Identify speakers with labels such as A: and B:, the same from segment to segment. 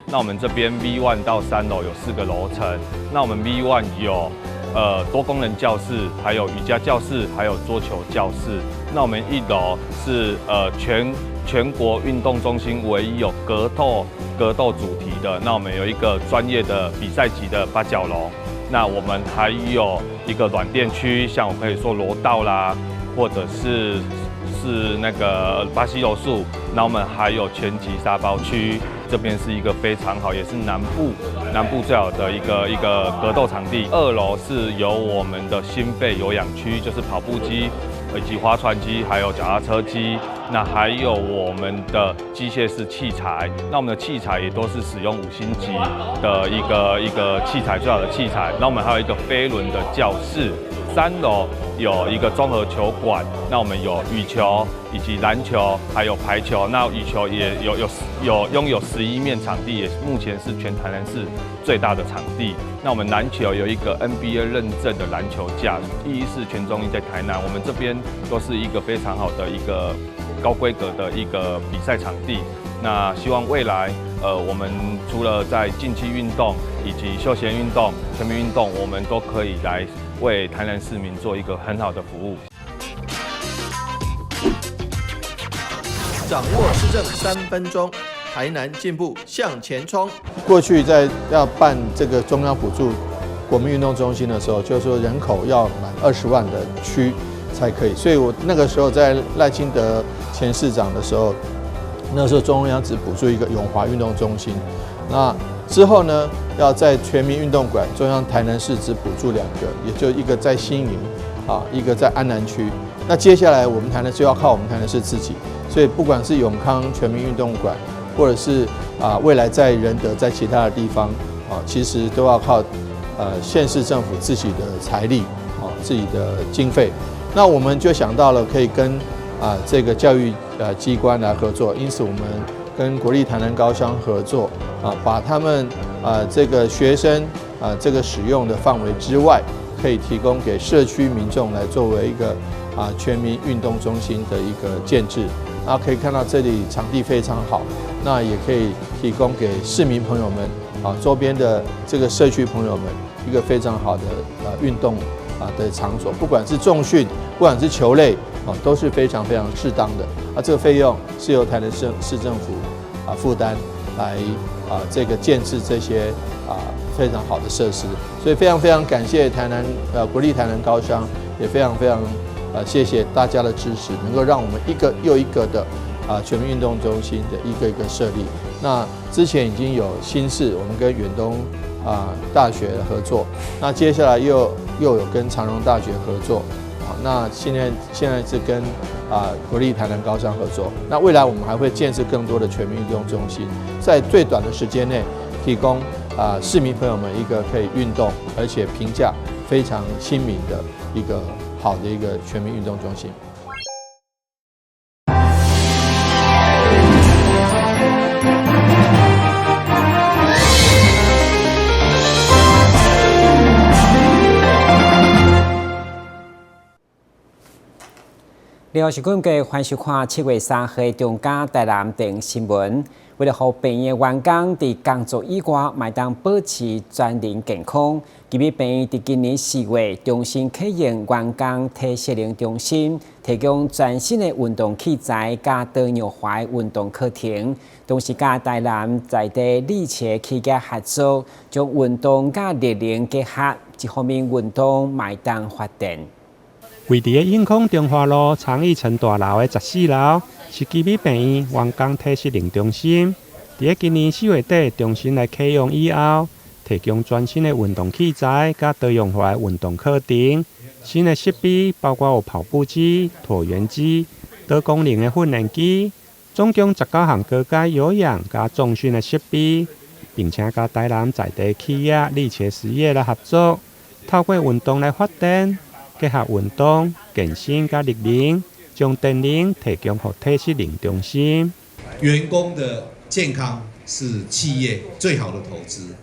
A: 那我们这边 V1 到3楼有4个楼层。那我们 V1 有多功能教室，还有瑜伽教室，还有桌球教室。那我们1楼是全国运动中心唯一有格斗主题的。那我们有一个专业的比赛级的8角笼。那我们还有一个软垫区，像我可以说柔道啦，或者是那个巴西柔术。那我们还有拳击沙包区，这边是一个非常好，也是南部最好的一个格斗场地。2楼是有我们的心肺有氧区，就是跑步机以及划船机，还有脚踏车机。那还有我们的机械式器材，那我们的器材也都是使用5星级的一个器材，最好的器材。那我们还有一个飞轮的教室。3楼有一个综合球馆，那我们有羽球以及篮球，还有排球。那羽球也拥有11面场地，也目前是全台南市最大的场地。那我们篮球有一个 NBA 认证的篮球架，114全中一在台南，我们这边都是一个非常好的一个高规格的一个比赛场地。那希望未来我们除了在竞技运动以及休闲运动、全民运动，我们都可以来为台南市民做一个很好的服务。
B: 掌握市政3分钟，台南进步向前冲。
C: 过去在要办这个中央补助国民运动中心的时候，就是说人口要满20万的区才可以。所以我那个时候在赖清德前市长的时候，那时候中央只补助一个永华运动中心。那之后呢，要在全民运动馆，中央台南市只补助2个，也就一个在新营一个在安南区。那接下来我们台南市要靠我们台南市自己，所以不管是永康全民运动馆，或者是未来在仁德在其他的地方其实都要靠县市政府自己的财力自己的经费。那我们就想到了可以跟这个教育机关来合作，因此我们跟国立台南高商合作把他们这个学生这个使用的范围之外，可以提供给社区民众来作为一个全民运动中心的一个建制。那可以看到这里场地非常好，那也可以提供给市民朋友们周边的这个社区朋友们一个非常好的运动的场所，不管是重训，不管是球类都是非常非常适当的。这个费用是由台南市政府负担来这个建制这些非常好的设施。所以非常非常感谢台南国立台南高商，也非常非常谢谢大家的支持，能够让我们一个又一个的全民运动中心的一个一个设立。那之前已经有新市，我们跟远东大学合作，那接下来又有跟长荣大学合作，那现在是跟国立台南高商合作。那未来我们还会建设更多的全民运动中心，在最短的时间内提供市民朋友们一个可以运动而且评价非常亲民的一个好的一个全民运动中心。
D: 你好，是观众欢迎收看7月3日中嘉台南电新闻。为了让病院员工在工作以外，麦当保持全人健康，基于病院在今年4月重新启用员工体适能中心，提供全新的运动器材加多样化运动课程，同时甲台南在地力切企业合作，将运动甲热能结合，一方面运动麦当发展。
E: 位伫永康中华路长益城大楼的14楼，是基于病院员工体适能中心。伫今年4月底重新来启用以后，提供全新的运动器材甲多样化的运动课程。新的设备包括有跑步机、椭圆机、多功能的训练机，总共19项高阶有氧加重训的设备，并且甲台南在地企业力切实业来合作，透过运动来发展。结合运动、健身加热能，将电能提供给体适能中心。
F: 员工的健康是企业最好的投资，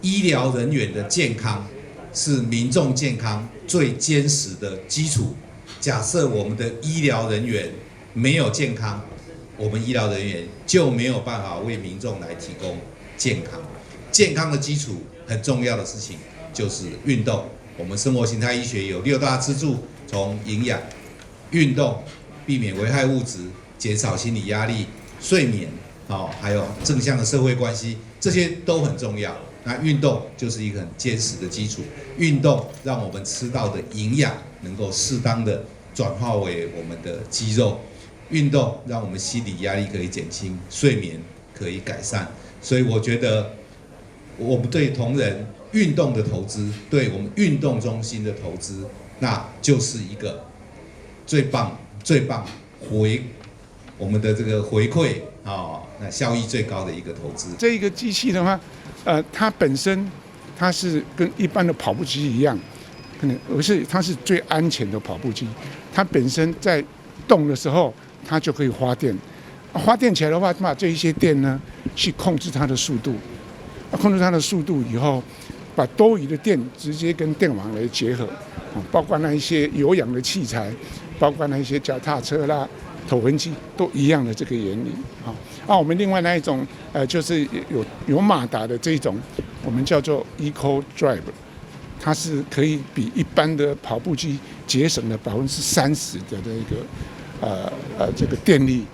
F: 医疗人员的健康是民众健康最坚实的基础。假设我们的医疗人员没有健康，我们医疗人员就没有办法为民众来提供健康。健康的基础很重要的事情就是运动。我们生活形态医学有6大支柱，从营养、运动、避免危害物质、减少心理压力、睡眠，还有正向的社会关系，这些都很重要。那运动就是一个很坚实的基础，运动让我们吃到的营养能够适当的转化为我们的肌肉，运动让我们心理压力可以减轻，睡眠可以改善。所以我觉得我们对同仁运动的投资，对我们运动中心的投资，那就是一个最棒我们的这个回馈那效益最高的一个投资。
G: 这一个机器的话，它本身它是跟一般的跑步机一样，它是最安全的跑步机。它本身在动的时候，它就可以发电。发电起来的话，把这一些电呢去控制它的速度。控制它的速度以后，把多余的电直接跟电网来结合，包括那一些有氧的器材，包括那一些脚踏车啦、头文机都一样的这个原理。我们另外那一种就是有马达的这一种，我们叫做 Eco Drive， 它是可以比一般的跑步机节省了30%的这个电力。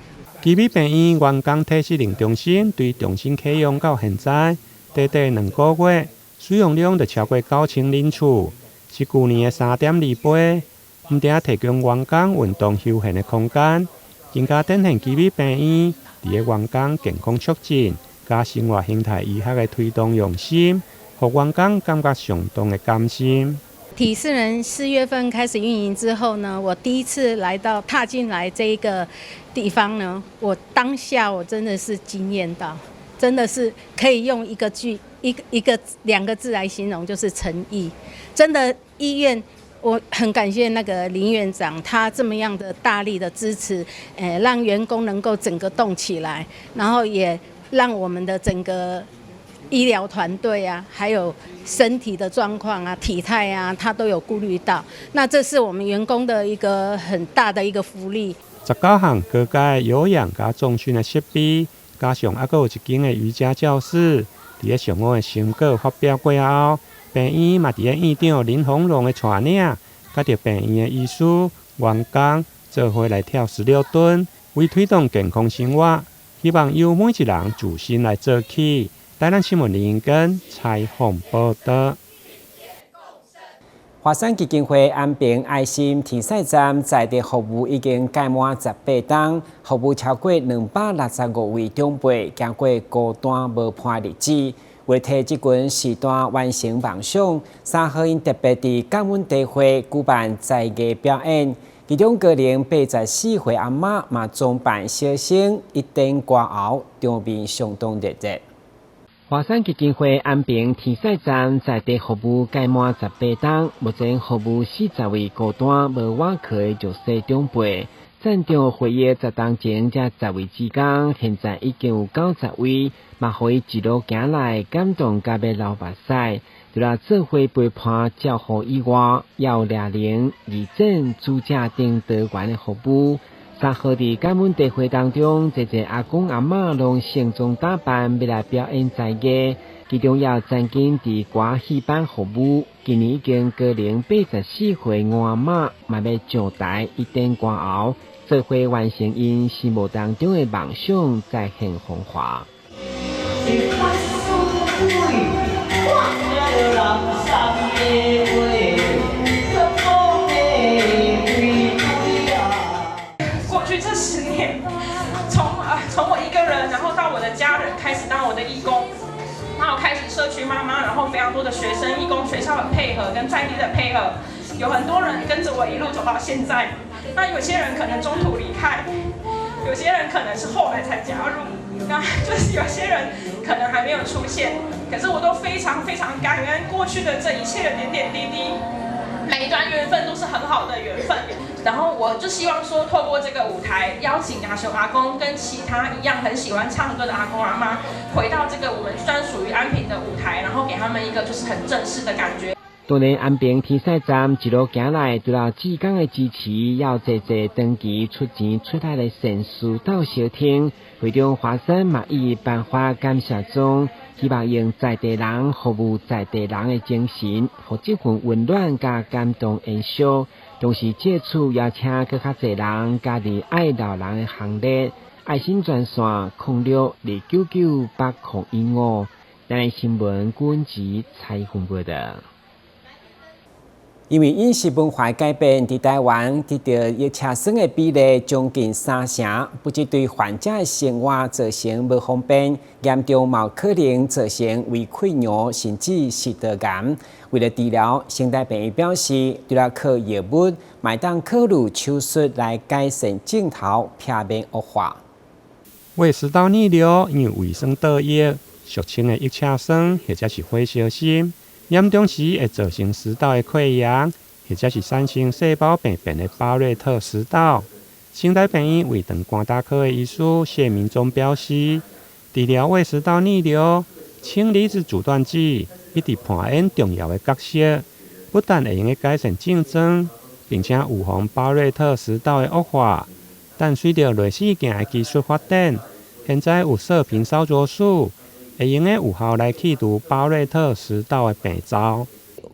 E: 基美病院员工体适能中心对中心启用到现在，短短2个月，使用量就超过9000人次，是去年的3.2倍。唔但提供员工运动休闲的空间，更加展现基美病院伫个员工健康促进、加生活形态医学的推动用心，让员工感觉相当的甘心。
H: 体适能4月份开始运营之后呢，我第一次踏进来这一个地方呢，我当下真的是惊艳到，真的是可以用2个字来形容，就是诚意。真的医院，我很感谢那个林院长，他这么样的大力的支持，让员工能够整个动起来，然后也让我们的整个医疗团队啊，还有身体的状况啊、体态啊，他都有顾虑到。那这是我们员工的一个很大的一个福利。
E: 19项高阶有氧加重训的设备，加上还有一间的瑜伽教室。伫个上午的成果发表过后，病院嘛伫个院长林鸿龙的带领，甲着病院的医师、员工做伙来跳16吨，为推动健康生活，希望由每一人自身来做起。台南新闻林根采访报道。
D: 华山基金会安平爱心填晒站在地服务已经届满18天，服务超过265位长辈，经过孤单无伴日子。为替这群时段完成梦想，3号因特别伫感恩大会举办在艺表演，其中高龄84岁阿嬷嘛装扮小生，一顶歌喉，场面相当热烈。华山基金会安平填晒站在地服务届满18天，目前服务40位孤单无外客的弱势长辈。站长会议10当前才10位之间，现在已经有90位，嘛可以一路行来，感动甲要流目屎。除了做伙陪伴照护以外，也有俩龄、义诊、主家等多元的服务。3号伫感恩大会当中，侪阿公阿嬷拢盛装打扮要来表演才艺，其中也有曾经伫歌戏班服务，今年已经高龄84岁吴阿嬷嘛要上台一顶歌喉，做伙完成因心目当中的梦想，再现风华。
I: 从我一个人，然后到我的家人开始当我的义工，然后开始社区妈妈，然后非常多的学生义工，学校的配合跟在地的配合，有很多人跟着我一路走到现在。那有些人可能中途离开，有些人可能是后来才加入，那就是有些人可能还没有出现，可是我都非常非常感恩过去的这一切的点点滴滴。每一段缘分都是很好的缘分，然后我就希望说，透过这个舞台，邀请阿雄阿公跟其他一样很喜欢唱歌的阿公阿妈，回到这个我们专属于安平的舞台，然后给他们一个就是很正式的感觉。
D: 当年安平填晒站一路行来，除了志工的支持，要侪长期出钱出力的善事到小厅，会中华山嘛以颁发感谢状，希望用在地人服务在地人的精神，和这份温暖加感动延续。同时，借此邀请更较侪人加入爱老人的行列。爱心专线06299805，咱的新闻管及采访报道。因为饮食文化改变，伫台湾得到热车生的比例将近3成，不只对患者的生活造成不方便，严重嘛可能造成胃溃疡甚至食道癌。为了治疗，现代病院表示，除了靠药物，嘛当考虑手术来改善镜头，避免恶化。
E: 胃食道逆流因为卫生倒液、俗称的腋车酸或者是火烧心，严重时会造成食道的溃疡，或者是产生细胞病变的巴瑞特食道。现代病院胃肠肝胆科的医师谢明忠表示，治疗胃食道逆流，氢离子阻断剂一直扮演重要的角色，不但会用改善症状，并且预防巴瑞特食道的恶化。但随着类似件的技术发展，现在有射频烧灼术，会用有效来去除巴瑞特食道的病灶。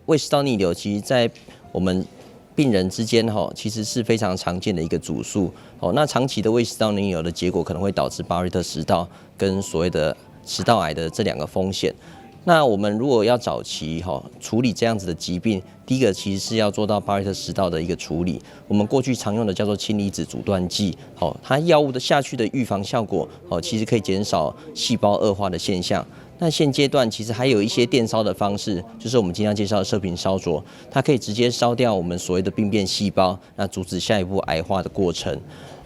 J: 胃食道逆流，其实在我们病人之间其实是非常常见的一个主诉。那长期的胃食道逆流的结果，可能会导致巴瑞特食道跟所谓的食道癌的这2个风险。那我们如果要早期处理这样子的疾病，第一个其实是要做到巴瑞特食道的一个处理。我们过去常用的叫做氢离子阻断剂，它药物的下去的预防效果，其实可以减少细胞恶化的现象。那现阶段其实还有一些电烧的方式，就是我们今天介绍的射频烧灼，它可以直接烧掉我们所谓的病变细胞，那阻止下一步癌化的过程。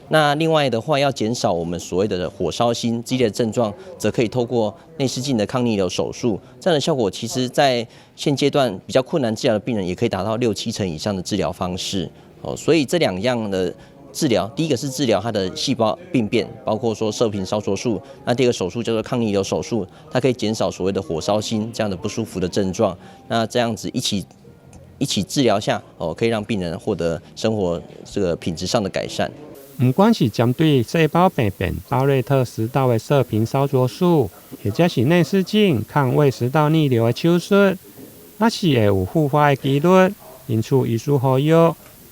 J: 那另外的话，要减少我们所谓的火烧心激烈的症状，则可以透过内视镜的抗逆流手术，这样的效果其实在现阶段比较困难治疗的病人，也可以达到6-7成以上的治疗方式。所以这2样的治疗，第一个是治疗它的细胞病变，包括说射频烧灼术；那第二个手术叫做抗逆流手术，它可以减少所谓的火烧心这样的不舒服的症状。那这样子一起治疗下，可以让病人获得生活这个品质上的改善。
E: 不管是针对细胞病变巴瑞特食道的射频烧灼术，或者是内视镜抗胃食道逆流的手术，也是会有复发的几率。因此，医师呼吁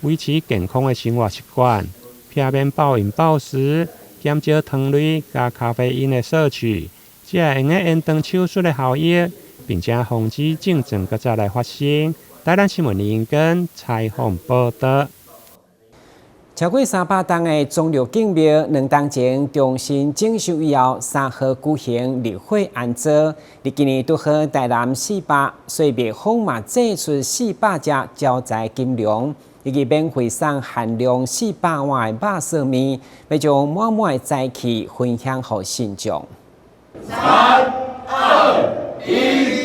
E: 维持健康的生活习惯，避免暴饮暴食，减少糖类加咖啡因的摄取，才会用延长手术的效益，并且防止症状搁再来发生。台南新闻李英根采访报道。
D: 超过300栋的中六景庙，2天前重新整修以后，3号举行例会安坐。伫今年拄好台南400，所以庙方嘛祭出400只招财金龙，以及免费送限量400碗的肉臊面，要将满满的财气分享给信众。
K: 3、2、1。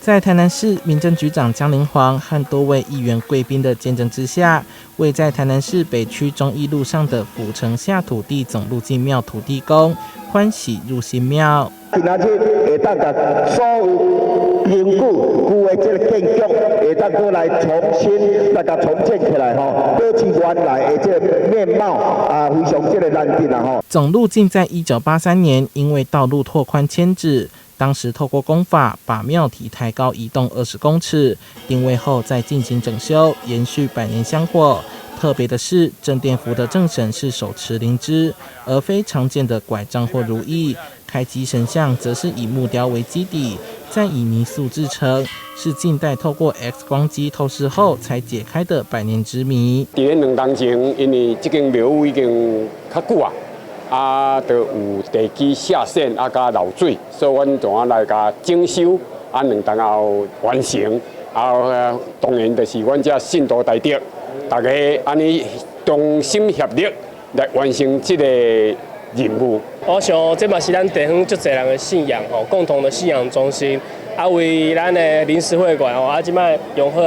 K: 在台南市民政局长江凌煌和多位议员贵宾的见证之下，位在台南市北区忠义路上的府城下土地总路进庙土地公欢喜入新庙。
L: 今仔日会当甲所有永久的这个建筑，会当过来重新大家重建起来保持原来的这个面貌非常这个难定
K: 总路径在1983年因为道路拓宽迁址。当时透过工法把庙体抬高移动20公尺，定位后再进行整修，延续100年香火。特别的是，正殿福德正神是手持灵芝，而非常见的拐杖或如意。开基神像则是以木雕为基底，再以泥塑制成，是近代透过 X 光机透视后才解开的100年之谜。
M: 伫咧2天前，因为这间庙宇已经较久就有地基下线加漏水，所以阮就来甲整修2天后完成。当然就是阮这信徒大德，大家安尼同心协力来完成这个任务。
N: 我想这嘛是咱地方足侪人的信仰共同的信仰中心。为咱的临时会馆即摆用好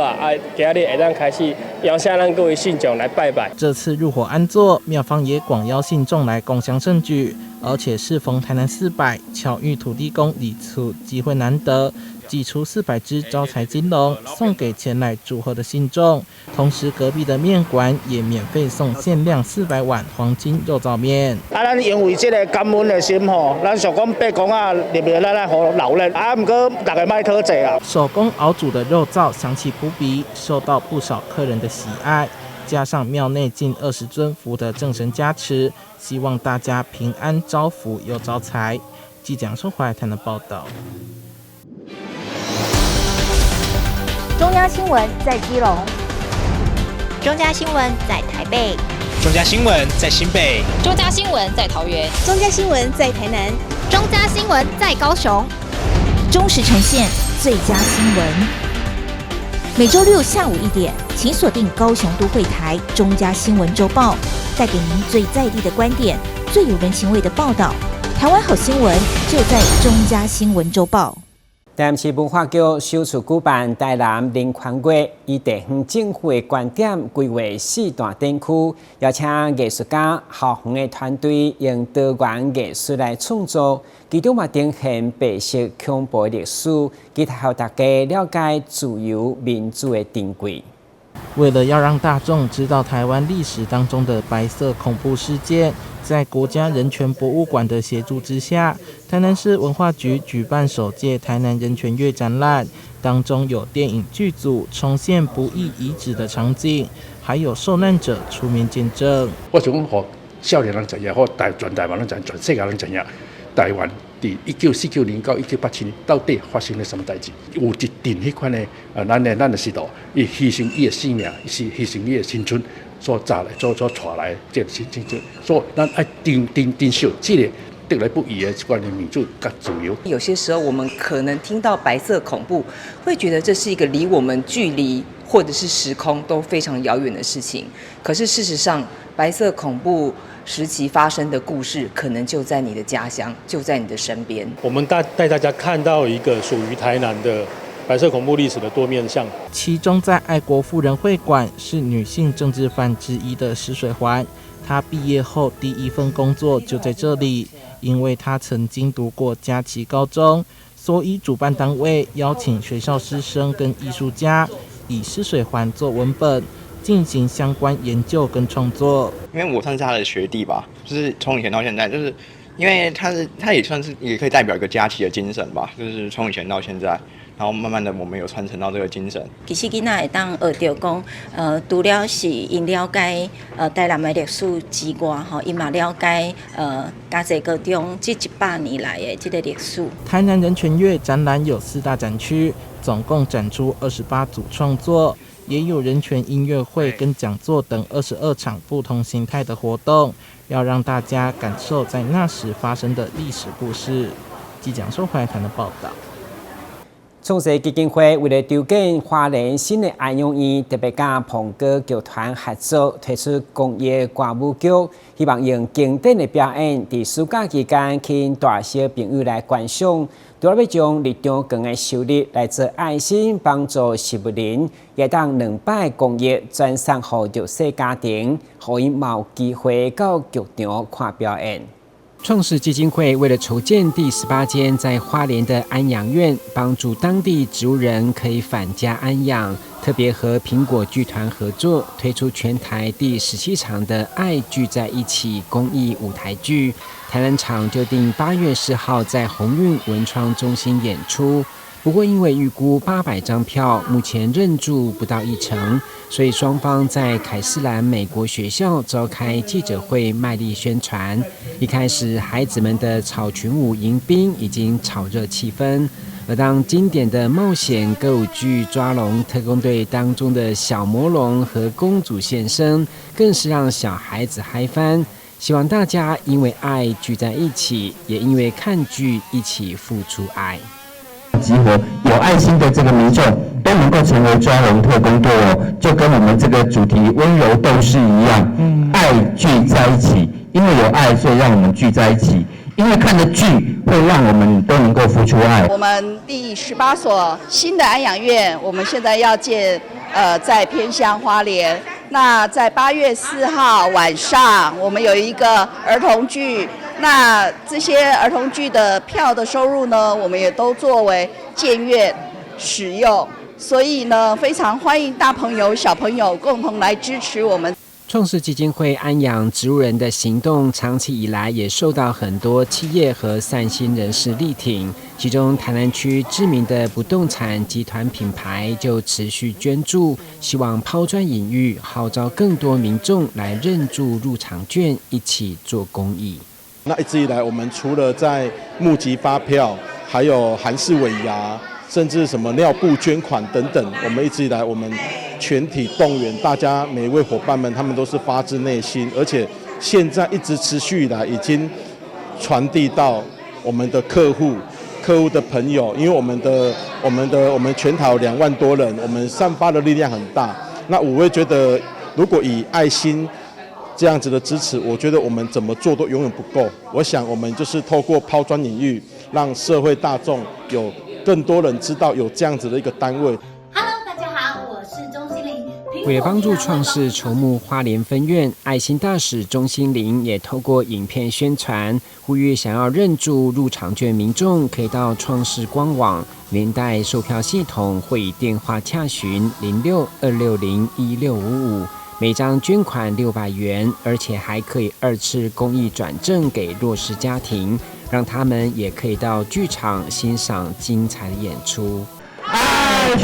N: 今日会当开始邀请咱各位信众来拜拜。
K: 这次入伙安坐，庙方也广邀信众来共襄盛举，而且适逢台南400，巧遇土地公礼处机会难得，寄出400只招财金龙送给前来祝贺的信众，同时隔壁的面馆也免费送限量400碗黄金肉燥面。
O: 咱因为这个感恩的心吼，咱想讲伯公啊，入面咱好留咧，不过大家卖讨济啊。
K: 手工熬煮的肉燥香气扑鼻，受到不少客人的喜爱。加上庙内近20尊福德正神加持，希望大家平安招福又招财。记者收回台的报道。
P: 中央新闻在基隆，中嘉新闻在台北，
Q: 中嘉新闻在新北，
P: 中嘉新闻在桃园，中嘉新闻在台南，中嘉新闻在高雄，忠实呈现最佳新闻。每周六下午1点，请锁定高雄都会台中嘉新闻周报，带给您最在地的观点，最有人情味的报道。台湾好新闻就在中嘉新闻周报。
D: 台市文化局首次举办台南林权月，以地方政府的观点规划4大展区，邀请艺术家、校方的团队用多元艺术来创作，其中嘛呈现白色恐怖历史，期待让大家了解自由民主的珍贵。
K: 为了要让大众知道台湾历史当中的白色恐怖事件，在国家人权博物馆的协助之下，台南市文化局举办首届台南人权月展览，当中有电影剧组重现不义遗址的场景，还有受难者出面见证。
R: 我想和少年人知影，或全台湾人知影，全世界人知影，台湾在1949年到1987年到底发生了什么代志？有一定迄款的咱的时代，伊牺牲伊的性命，是牺牲伊的青春，所砸来、所带来这青春，所以咱爱珍惜这个得来不易的这款的民主跟自由。
S: 有些时候我们可能听到白色恐怖，会觉得这是一个离我们距离或者是时空都非常遥远的事情。可是事实上，白色恐怖时期发生的故事，可能就在你的家乡，就在你的身边。
T: 我们带大家看到一个属于台南的白色恐怖历史的多面向。
K: 其中，在爱国妇人会馆是女性政治犯之一的石水环，她毕业后第一份工作就在这里，因为她曾经读过佳琪高中，所以主办单位邀请学校师生跟艺术家以石水环做文本，进行相关研究跟创作。
U: 因为我算是他的学弟吧，就是从以前到现在，就是因为他也算是也可以代表一个佳琪的精神吧，就是从以前到现在，然后慢慢的我们有传承到这个精神。
V: 其实囡仔会当学到讲，除了是因了解台南的历史之外，吼，因嘛了解嘉义高中这100年来的这个历史。
K: 台南人权月展览有4大展区，总共展出28组创作。也有人权音乐会跟讲座等22场不同形态的活动，要让大家感受在那时发生的历史故事。记者收回台的报道。
D: 创世基金会为了筹建花莲新的安养院，特别甲澎哥剧团合作推出公益歌舞剧，希望用经典的表演，在暑假期间吸引大小朋友来观赏。除了要将日常更的收入来做爱心帮助植物人，也当200公益转送给弱势家庭，让因有机会到剧场看表演。创世基金会为了筹建第18间在花莲的安养院，帮助当地植物人可以返家安养，特别和苹果剧团合作，推出全台第17场的爱聚在一起公益舞台剧。台南场就定8月4号在鸿运文创中心演出。不过因为预估800张票，目前认住不到1成，所以双方在凯斯兰美国学校召开记者会，卖力宣传。一开始，孩子们的草裙舞迎宾已经炒热气氛，而当经典的冒险歌舞剧《抓龙特工队》当中的小魔龙和公主现身，更是让小孩子嗨翻。希望大家因为爱聚在一起，也因为看剧一起付出爱。
L: 集合有爱心的这个民众都能够成为抓龙特工队哦，就跟我们这个主题温柔斗士一样，爱聚在一起，因为有爱，所以让我们聚在一起。因为看的剧会让我们都能够付出爱。
W: 我们第18所新的安养院，我们现在要建在偏乡花莲。那在8月4号晚上，我们有一个儿童剧。那这些儿童剧的票的收入呢，我们也都作为建院使用，所以呢，非常欢迎大朋友、小朋友共同来支持我们。
D: 创世基金会安养植物人的行动，长期以来也受到很多企业和善心人士力挺。其中，台南区知名的不动产集团品牌就持续捐助，希望抛砖引玉，号召更多民众来认助入场券，一起做公益。
A: 那一直以来，我们除了在募集发票，还有韩式尾牙，甚至什么尿布捐款等等，我们一直以来我们全体动员大家每一位伙伴们，他们都是发自内心，而且现在一直持续以来已经传递到我们的客户的朋友，因为我们全台有2万多人，我们散发的力量很大。那我会觉得，如果以爱心这样子的支持，我觉得我们怎么做都永远不够。我想我们就是透过抛砖引玉，让社会大众有更多人知道有这样子的一个单位。
D: 为了帮助创世筹募花莲分院，爱心大使钟欣凌也透过影片宣传，呼吁想要认助入场券民众，可以到创世官网连带售票系统或以电话洽询06-260-1655，每张捐款600元，而且还可以2次公益转赠给弱势家庭，让他们也可以到剧场欣赏精彩的演出。
L: 爱聚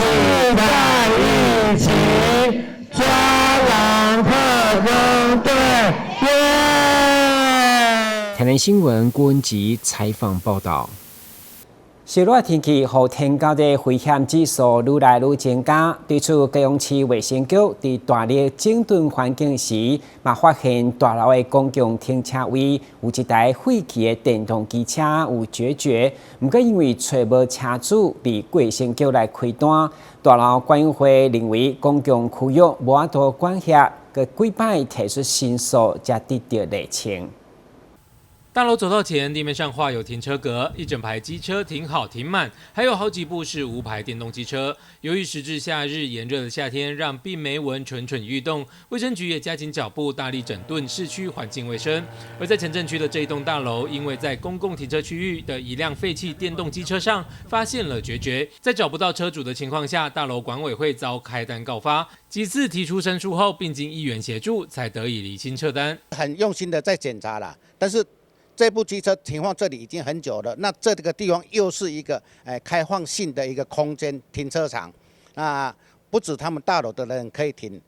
L: 在一起，抓狼特工队，
D: 台南新闻郭文吉采访报道。热热天气，和天高的危险指数愈来愈增加。对此，高雄市卫生局在大力整顿环境时，嘛发现大楼的公共停车位有一台废弃的电动机车有决绝，不过因为找无车主，被卫生局来开单。大楼管委会认为公共区域无法度管辖，佮几摆提出申诉，才得到厘清。
B: 大楼走道前，地面上画有停车格，一整排机车停好停满，还有好几部是无牌电动机车。由于时至夏日，炎热的夏天让病媒蚊蠢蠢欲动，卫生局也加紧脚步，大力整顿市区环境卫生。而在前镇区的这一栋大楼，因为在公共停车区域的一辆废弃电动机车上发现了决绝，在找不到车主的情况下，大楼管委会遭开单告发。几次提出申诉后，并经议员协助，才得以厘清撤单。
C: 很用心的在检查了，但是这部机车停放这里已经很久了，那这个地方又是一个开放性的一个空间停车场，那不止他们大楼的人可以停，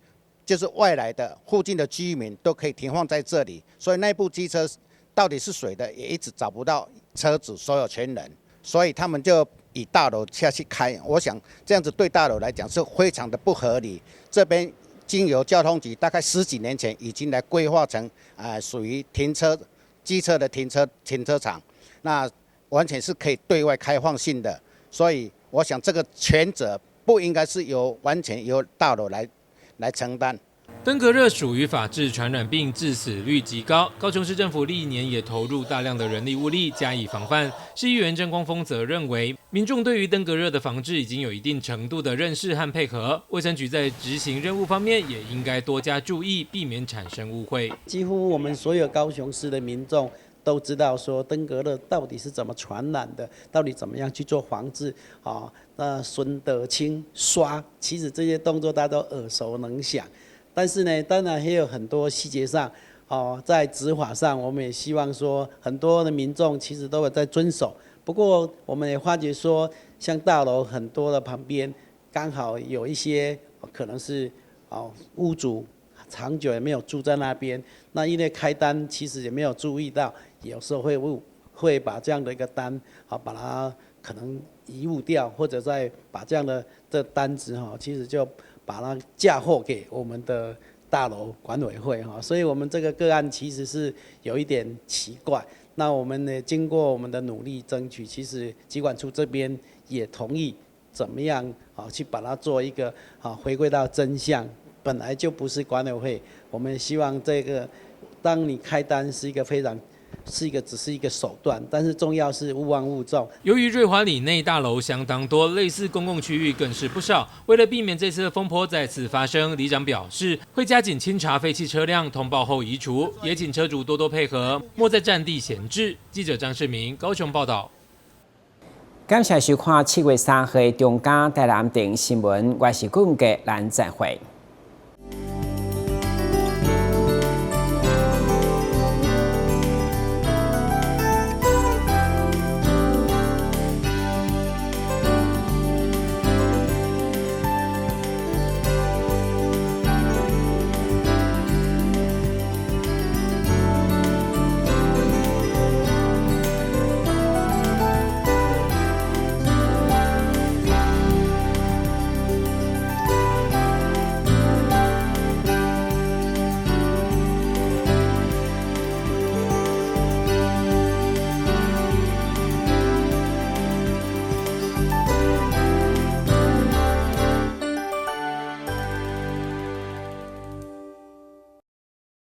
C: 就是外来的附近的居民都可以停放在这里，所以那部机车到底是谁的，也一直找不到车主所有权人，所以他们就以大楼下去开，我想这样子对大楼来讲是非常的不合理。这边经由交通局大概10几年前已经来规划成属于机车的停车场，那完全是可以对外开放性的，所以我想这个全责不应该是完全由大楼来承担。
B: 登革热属于法治传染病，致死率极高。高雄市政府历年也投入大量的人力物力加以防范。市议员郑光丰则认为，民众对于登革热的防治已经有一定程度的认识和配合，卫生局在执行任务方面也应该多加注意，避免产生误会。
X: 几乎我们所有高雄市的民众都知道说登革热到底是怎么传染的，到底怎么样去做防治啊？那孙德清刷，其实这些动作大家都耳熟能详。但是呢，当然也有很多细节上，在执法上，我们也希望说，很多的民众其实都有在遵守。不过，我们也发觉说，像大楼很多的旁边，刚好有一些可能是屋主长久也没有住在那边，那因为开单其实也没有注意到，有时候会把这样的一个单把它可能遗误掉，或者再把这样的单子其实就把它嫁祸给我们的大楼管委会所以我们这个个案其实是有一点奇怪。那我们呢，经过我们的努力争取，其实疾管处这边也同意怎么样去把它做一个回归到真相，本来就不是管委会。我们希望这个，当你开单是一个非常只是一个手段，但是重要是勿忘勿重。
B: 由于瑞华里内大楼相当多，类似公共区域更是不少。为了避免这次的风波再次发生，里长表示会加紧清查废弃车辆，通报后移除，也请车主多多配合，莫在占地闲置。记者张世明高雄报道。
D: 感谢收看7月3日中嘉台南电新闻，我是顾文杰，咱再会。